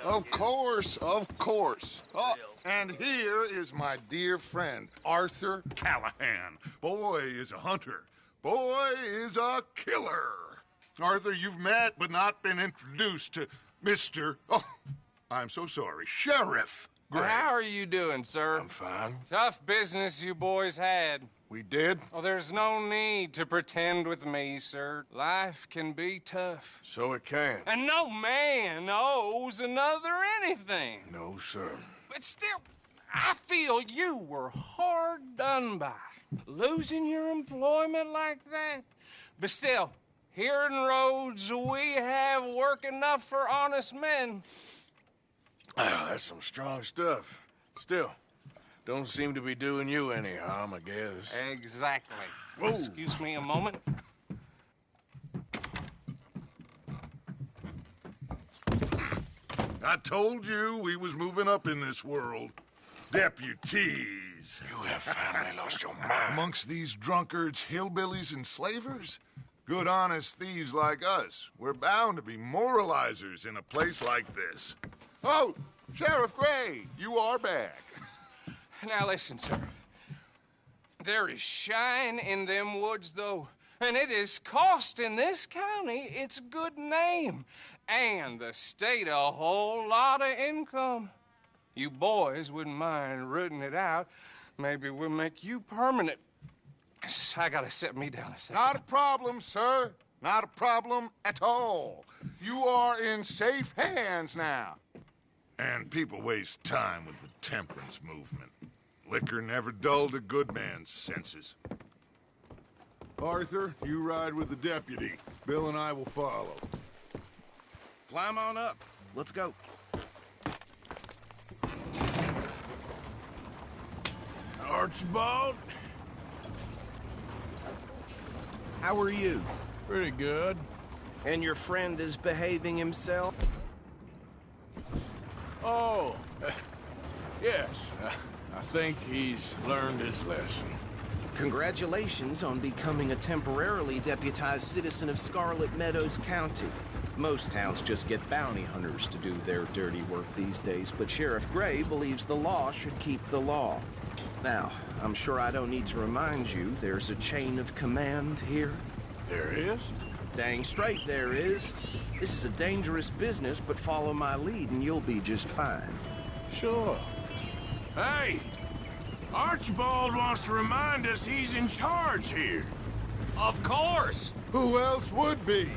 Of course, of course. Oh, and here is my dear friend, Arthur Callahan. Boy is a hunter. Boy is a killer. Arthur, you've met but not been introduced to Mr. Oh, I'm so sorry, Sheriff Gray. How are you doing, sir? I'm fine. Tough business you boys had. We did? Oh, there's no need to pretend with me, sir. Life can be tough. So it can. And no man owes another anything. No, sir. But still, I feel you were hard done by. Losing your employment like that. But still, here in Rhodes, we have work enough for honest men. Oh, that's some strong stuff. Still, don't seem to be doing you any harm, I guess. Exactly. Whoa. Excuse me a moment. I told you we was moving up in this world. Deputies. You have finally lost your mind. Amongst these drunkards, hillbillies, and slavers? Good honest thieves like us. We're bound to be moralizers in a place like this. Oh, Sheriff Gray, you are back. Now listen, sir. There is shine in them woods, though, and it is costing this county its good name and the state a whole lot of income. You boys wouldn't mind rooting it out. Maybe we'll make you permanent. I gotta sit me down a second. Not a problem, sir. Not a problem at all. You are in safe hands now. And people waste time with the temperance movement. Liquor never dulled a good man's senses. Arthur, you ride with the deputy. Bill and I will follow. Climb on up. Let's go. Archibald? How are you? Pretty good. And your friend is behaving himself? Oh, yes. I think he's learned his lesson. Congratulations on becoming a temporarily deputized citizen of Scarlet Meadows County. Most towns just get bounty hunters to do their dirty work these days, but Sheriff Gray believes the law should keep the law. Now, I'm sure I don't need to remind you there's a chain of command here. There is? Dang straight there is. This is a dangerous business, but follow my lead and you'll be just fine. Sure. Hey! Archibald wants to remind us he's in charge here. Of course! Who else would be?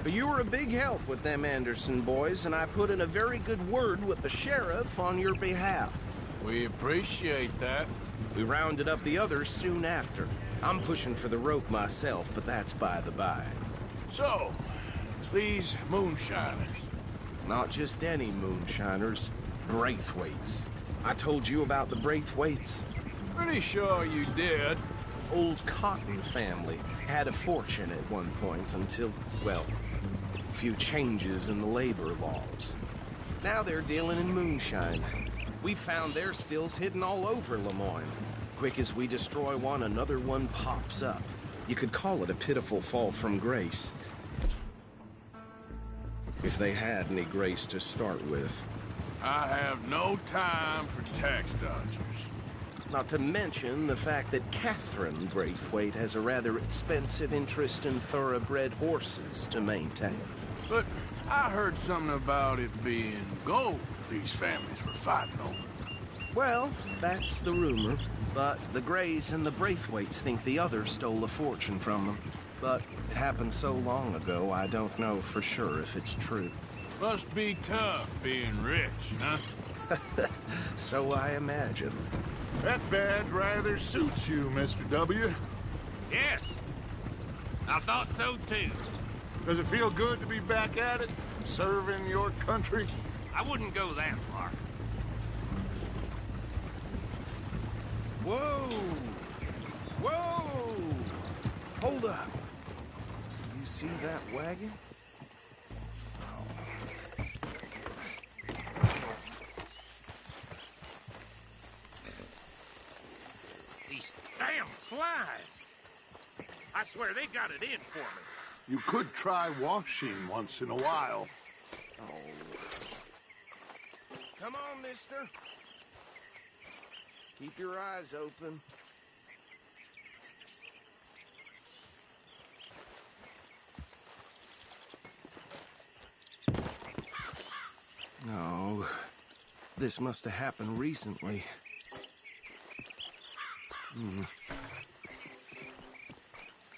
You were a big help with them Anderson boys, and I put in a very good word with the sheriff on your behalf. We appreciate that. We rounded up the others soon after. I'm pushing for the rope myself, but that's by the by. So, these moonshiners. Not just any moonshiners, Braithwaites. I told you about the Braithwaites. Pretty sure you did. Old Cotton family had a fortune at one point until, well, a few changes in the labor laws. Now they're dealing in moonshine. We found their stills hidden all over Lemoyne. Quick as we destroy one, another one pops up. You could call it a pitiful fall from grace. If they had any grace to start with. I have no time for tax dodgers. Not to mention the fact that Catherine Braithwaite has a rather expensive interest in thoroughbred horses to maintain. But I heard something about it being gold these families were fighting over. Well, that's the rumor. But the Grays and the Braithwaites think the others stole a fortune from them. But it happened so long ago, I don't know for sure if it's true. Must be tough being rich, huh? So I imagine. That badge rather suits you, Mr. W. Yes. I thought so, too. Does it feel good to be back at it, serving your country? I wouldn't go that far. Whoa! Whoa! Hold up. You see that wagon? These damn flies. I swear they got it in for me. You could try washing once in a while. Come on, mister. Keep your eyes open. No, this must have happened recently.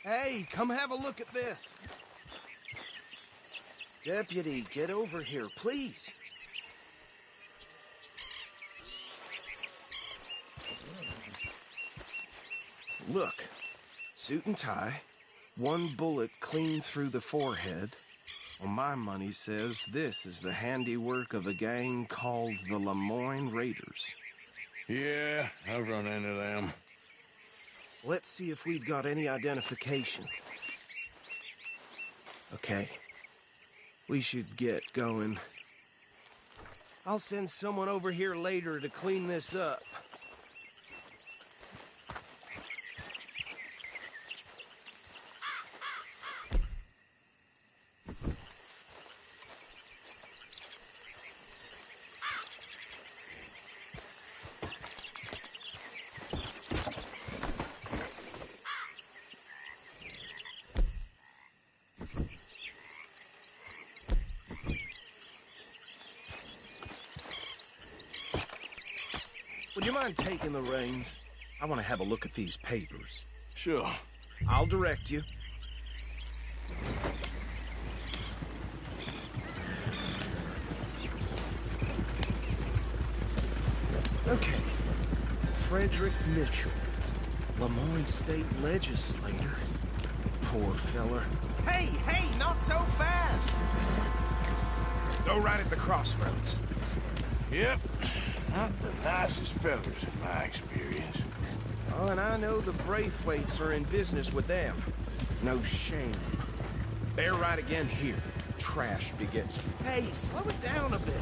Hey, come have a look at this. Deputy, get over here, please. Look, suit and tie, one bullet clean through the forehead. Well, my money says this is the handiwork of a gang called the Lemoyne Raiders. Yeah, I've run into them. Let's see if we've got any identification. Okay. We should get going. I'll send someone over here later to clean this up. Would you mind taking the reins? I want to have a look at these papers. Sure. I'll direct you. Okay. Frederick Mitchell, Lemoyne State Legislator. Poor feller. Hey, not so fast! Go right at the crossroads. Yep. Not the nicest fellas in my experience. Oh, and I know the Braithwaites are in business with them. No shame. They're right again here. Trash begets. Hey, slow it down a bit.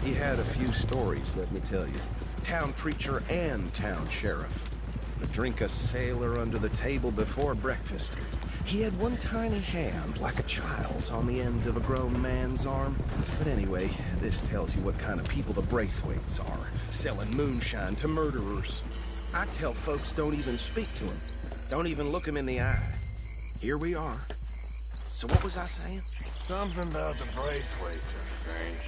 He had a few stories, let me tell you. Town preacher and town sheriff. Would drink a sailor under the table before breakfast. He had one tiny hand, like a child's, on the end of a grown man's arm. But anyway, this tells you what kind of people the Braithwaites are, selling moonshine to murderers. I tell folks don't even speak to him. Don't even look him in the eye. Here we are. So what was I saying? Something about the Braithwaites, I think.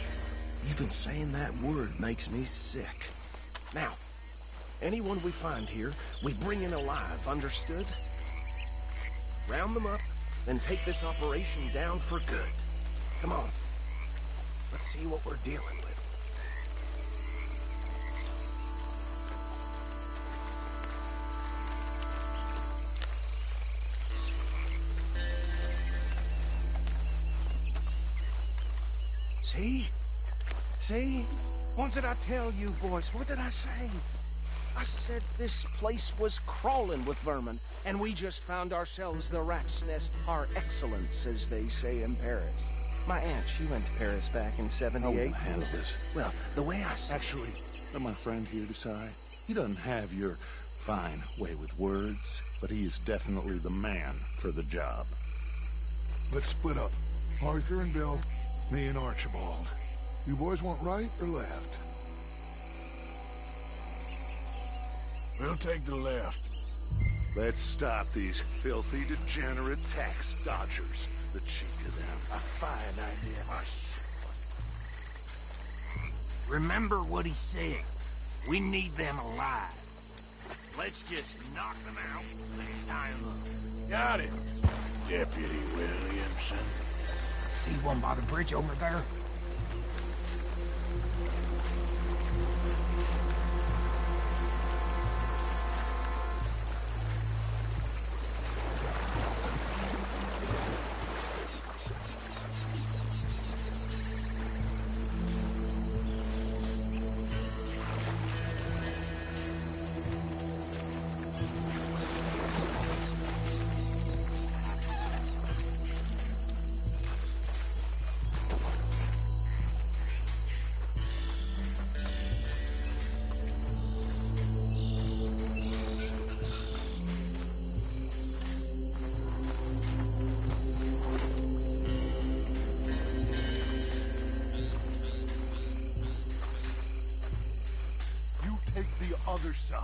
Even saying that word makes me sick. Now, anyone we find here, we bring in alive, understood? Round them up, then take this operation down for good. Come on. Let's see what we're dealing with. See? See? What did I tell you, boys? What did I say? I said this place was crawling with vermin, and we just found ourselves the rat's nest par excellence, as they say in Paris. My aunt, she went to Paris back in '78. I will handle this. Well, the way I see Actually, let my friend here decide. He doesn't have your fine way with words, but he is definitely the man for the job. Let's split up. Arthur and Bill, me and Archibald. You boys want right or left? We'll take the left. Let's stop these filthy, degenerate tax dodgers. The cheek of them. A fine idea. Remember what he said. We need them alive. Let's just knock them out and tie them up. Got it, Deputy Williamson. See one by the bridge over there? take the other side.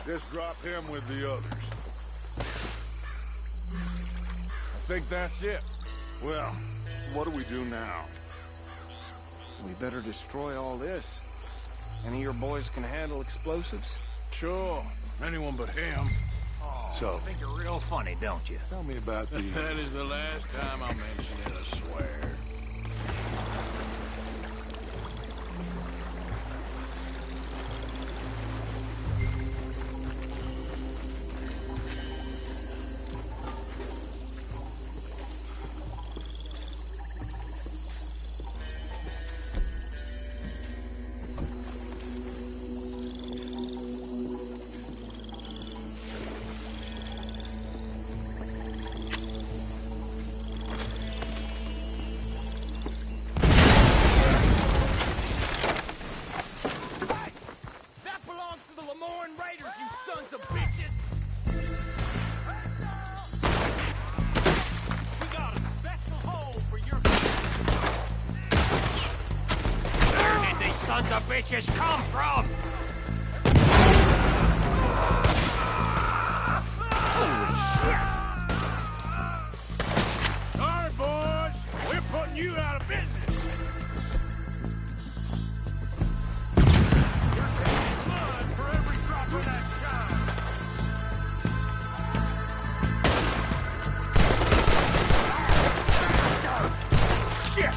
Just drop him with the others. I think that's it. Well, what do we do now? We better destroy all this. Any of your boys can handle explosives? Sure. Anyone but him. So, you think you're real funny, don't you? Tell me about the... That is the last time I mention it, I swear. Sons of bitches come from? Sorry, boys. We're putting you out of business. You're taking blood for every drop of that shine. Shit!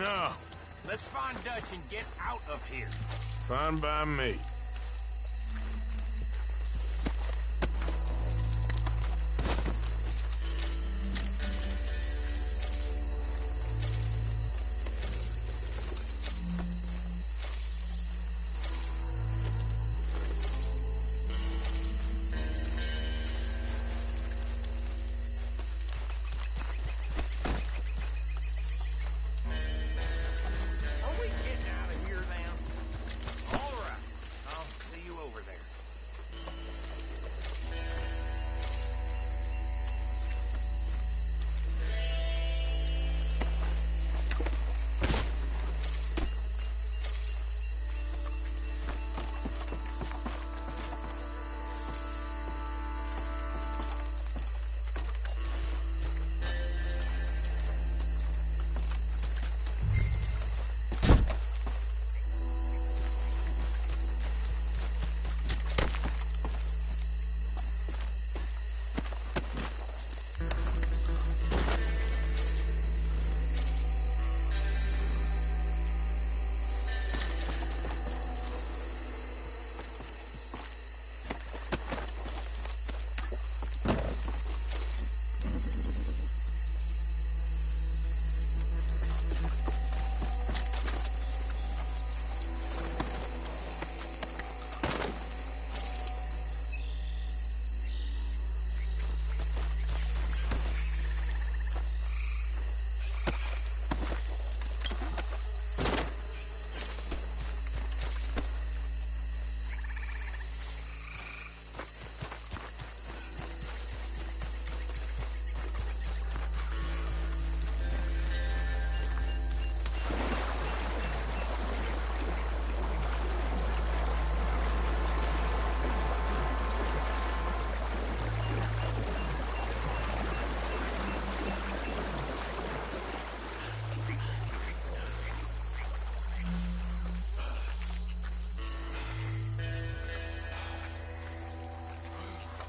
No. Let's find Dutch and get out of here. Fine by me. Are we getting out of here now? All right. I'll see you over there.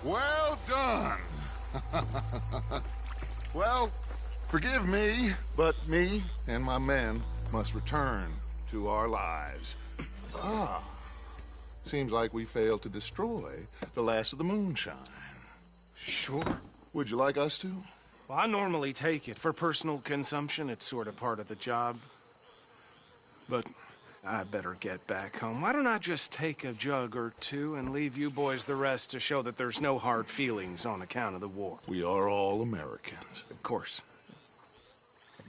Well done. Well, forgive me, but me and my men must return to our lives. Seems like we failed to destroy the last of the moonshine. Sure. Would you like us to? Well, I normally take it. For personal consumption, it's sort of part of the job. But I better get back home. Why don't I just take a jug or two and leave you boys the rest to show that there's no hard feelings on account of the war? We are all Americans. Of course.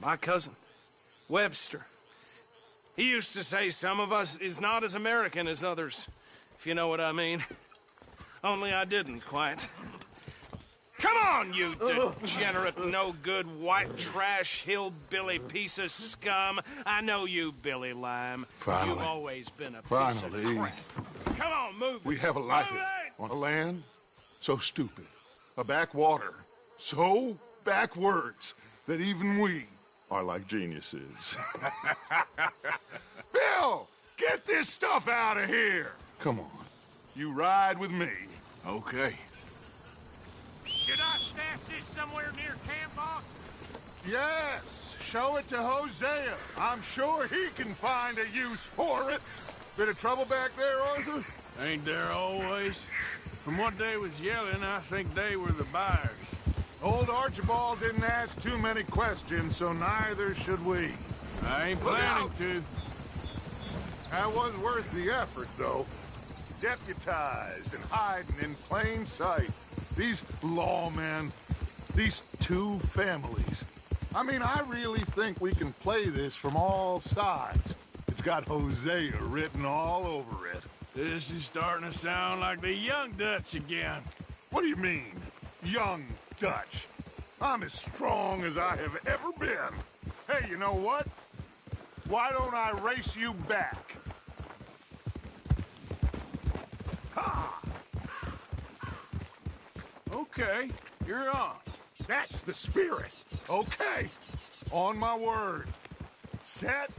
My cousin, Webster, he used to say some of us is not as American as others, if you know what I mean. Only I didn't quite. Come on, you degenerate, no-good, white trash, hillbilly piece of scum. I know you, Billy Lime. Finally. You've always been a piece Finally. of crap. Come on, move it. We have a life Move it! on a land so stupid, a backwater so backwards that even we are like geniuses. Bill, get this stuff out of here. Come on, You ride with me. Okay. Should I stash this somewhere near camp, boss? Yes, show it to Hosea. I'm sure he can find a use for it. Bit of trouble back there, Arthur? Ain't there always? From what they was yelling, I think they were the buyers. Old Archibald didn't ask too many questions, so neither should we. I ain't Look planning out! to. That was worth the effort, though. Deputized and hiding in plain sight. These lawmen, these two families. I mean, I really think we can play this from all sides. It's got Hosea written all over it. This is starting to sound like the young Dutch again. What do you mean, young Dutch? I'm as strong as I have ever been. Hey, you know what? Why don't I race you back? Ha! Okay, you're on. That's the spirit. Okay. On my word. Set,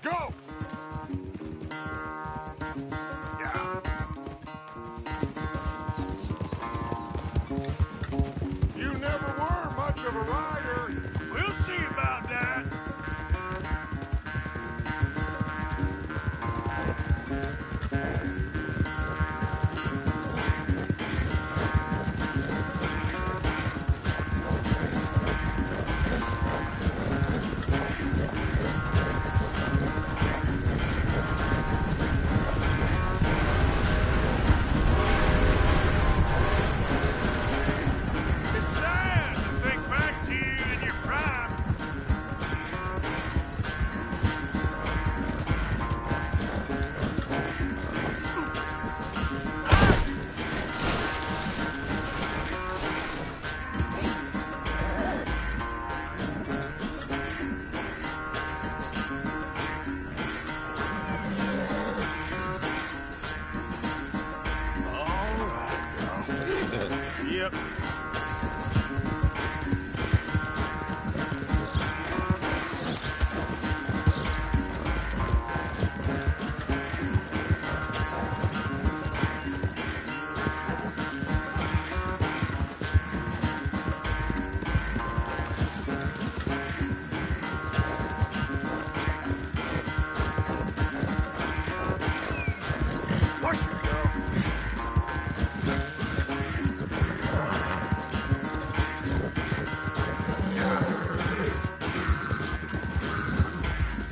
go!